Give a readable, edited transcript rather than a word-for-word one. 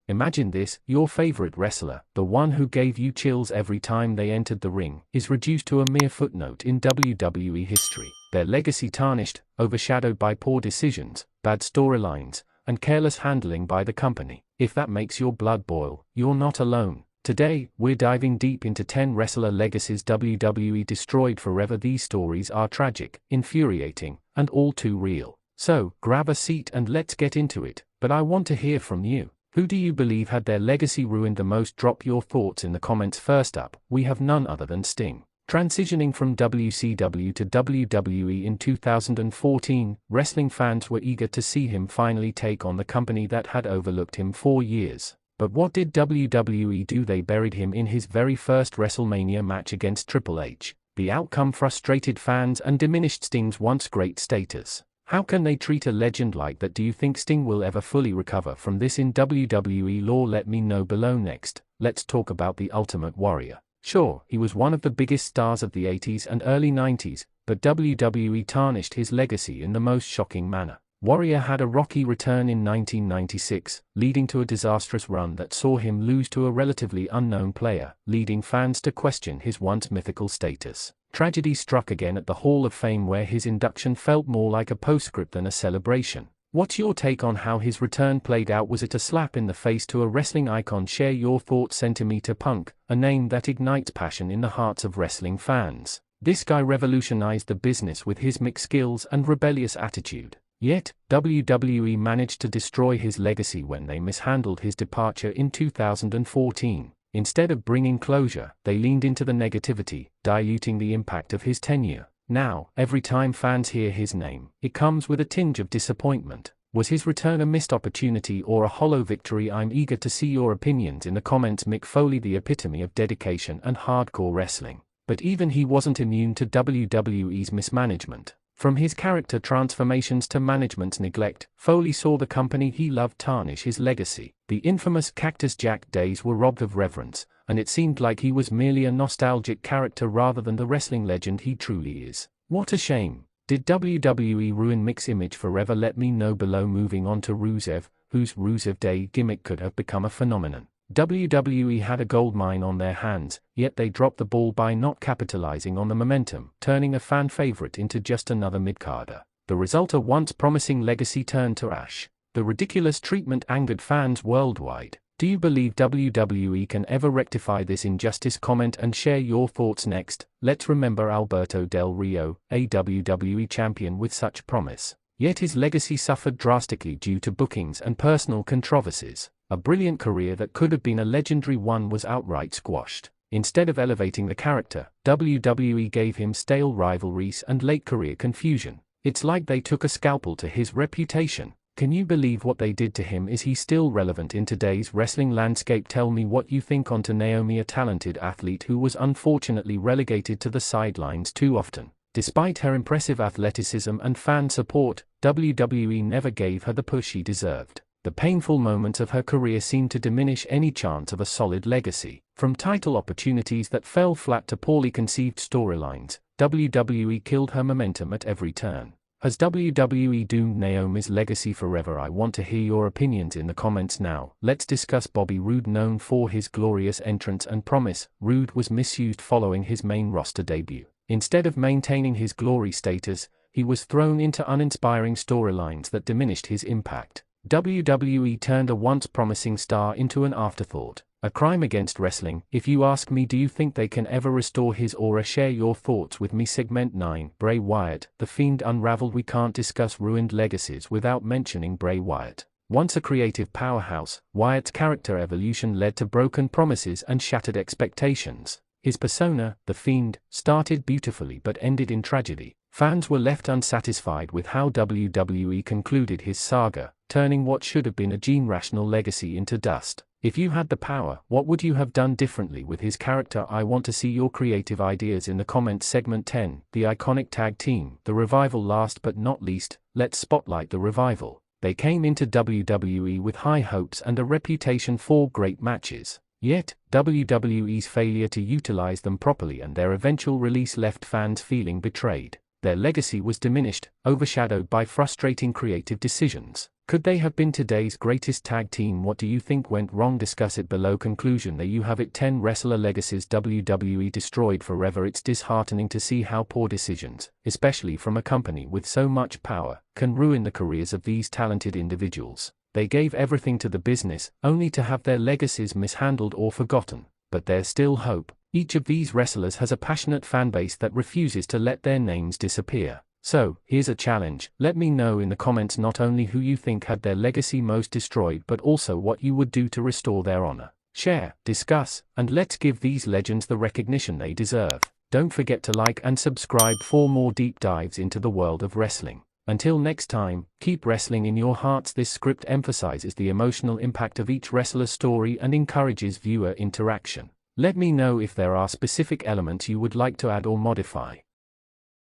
Imagine this, your favorite wrestler, the one who gave you chills every time they entered the ring, is reduced to a mere footnote in WWE history, their legacy tarnished, overshadowed by poor decisions, bad storylines, and careless handling by the company. If that makes your blood boil, you're not alone. Today, we're diving deep into 10 wrestler legacies WWE destroyed forever. These stories are tragic, infuriating, and all too real. So, grab a seat and let's get into it, but I want to hear from you. Who do you believe had their legacy ruined the most? Drop your thoughts in the comments. First up, we have none other than Sting. Transitioning from WCW to WWE in 2014, wrestling fans were eager to see him finally take on the company that had overlooked him for years. But what did WWE do? They buried him in his very first WrestleMania match against Triple H. The outcome frustrated fans and diminished Sting's once great status. How can they treat a legend like that? Do you think Sting will ever fully recover from this in WWE lore? Let me know below. Next, let's talk about the Ultimate Warrior. Sure, he was one of the biggest stars of the 80s and early 90s, but WWE tarnished his legacy in the most shocking manner. Warrior had a rocky return in 1996, leading to a disastrous run that saw him lose to a relatively unknown player, leading fans to question his once mythical status. Tragedy struck again at the Hall of Fame, where his induction felt more like a postscript than a celebration. What's your take on how his return played out? Was it a slap in the face to a wrestling icon? Share your thoughts. Centimeter Punk, a name that ignites passion in the hearts of wrestling fans. This guy revolutionized the business with his mixed skills and rebellious attitude. Yet, WWE managed to destroy his legacy when they mishandled his departure in 2014. Instead of bringing closure, they leaned into the negativity, diluting the impact of his tenure. Now, every time fans hear his name, it comes with a tinge of disappointment. Was his return a missed opportunity or a hollow victory? I'm eager to see your opinions in the comments. Mick Foley, the epitome of dedication and hardcore wrestling. But even he wasn't immune to WWE's mismanagement. From his character transformations to management's neglect, Foley saw the company he loved tarnish his legacy. The infamous Cactus Jack days were robbed of reverence, and it seemed like he was merely a nostalgic character rather than the wrestling legend he truly is. What a shame. Did WWE ruin Mick's image forever? Let me know below. Moving on to Rusev, whose Rusev Day gimmick could have become a phenomenon. WWE had a goldmine on their hands, yet they dropped the ball by not capitalizing on the momentum, turning a fan favorite into just another mid-carder. The result, a once promising legacy turned to ash. The ridiculous treatment angered fans worldwide. Do you believe WWE can ever rectify this injustice? Comment and share your thoughts. Next, let's remember Alberto Del Rio, a WWE champion with such promise. Yet his legacy suffered drastically due to bookings and personal controversies. A brilliant career that could have been a legendary one was outright squashed. Instead of elevating the character, WWE gave him stale rivalries and late career confusion. It's like they took a scalpel to his reputation. Can you believe what they did to him? Is he still relevant in today's wrestling landscape? Tell me what you think. On to Naomi, a talented athlete who was unfortunately relegated to the sidelines too often. Despite her impressive athleticism and fan support, WWE never gave her the push she deserved. The painful moments of her career seemed to diminish any chance of a solid legacy. From title opportunities that fell flat to poorly conceived storylines, WWE killed her momentum at every turn. Has WWE doomed Naomi's legacy forever? I want to hear your opinions in the comments now. Let's discuss Bobby Roode. Known for his glorious entrance and promise, Roode was misused following his main roster debut. Instead of maintaining his glory status, he was thrown into uninspiring storylines that diminished his impact. WWE turned a once promising star into an afterthought. A crime against wrestling, if you ask me. Do you think they can ever restore his aura? Share your thoughts with me. Segment 9. Bray Wyatt, the Fiend unraveled. We can't discuss ruined legacies without mentioning Bray Wyatt. Once a creative powerhouse, Wyatt's character evolution led to broken promises and shattered expectations. His persona, the Fiend, started beautifully but ended in tragedy. Fans were left unsatisfied with how WWE concluded his saga, turning what should have been a generational legacy into dust. If you had the power, what would you have done differently with his character? I want to see your creative ideas in the comments. Segment 10. The iconic tag team, the Revival. Last but not least, let's spotlight the Revival. They came into WWE with high hopes and a reputation for great matches. Yet, WWE's failure to utilize them properly and their eventual release left fans feeling betrayed. their legacy was diminished, overshadowed by frustrating creative decisions. Could they have been today's greatest tag team? What do you think went wrong? Discuss it below. Conclusion: there you have it, 10 wrestler legacies WWE destroyed forever. It's disheartening to see how poor decisions, especially from a company with so much power, can ruin the careers of these talented individuals. They gave everything to the business, only to have their legacies mishandled or forgotten. But there's still hope. Each of these wrestlers has a passionate fanbase that refuses to let their names disappear. So, here's a challenge. Let me know in the comments not only who you think had their legacy most destroyed but also what you would do to restore their honor. Share, discuss, and let's give these legends the recognition they deserve. Don't forget to like and subscribe for more deep dives into the world of wrestling. Until next time, keep wrestling in your hearts. This script emphasizes the emotional impact of each wrestler's story and encourages viewer interaction. Let me know if there are specific elements you would like to add or modify.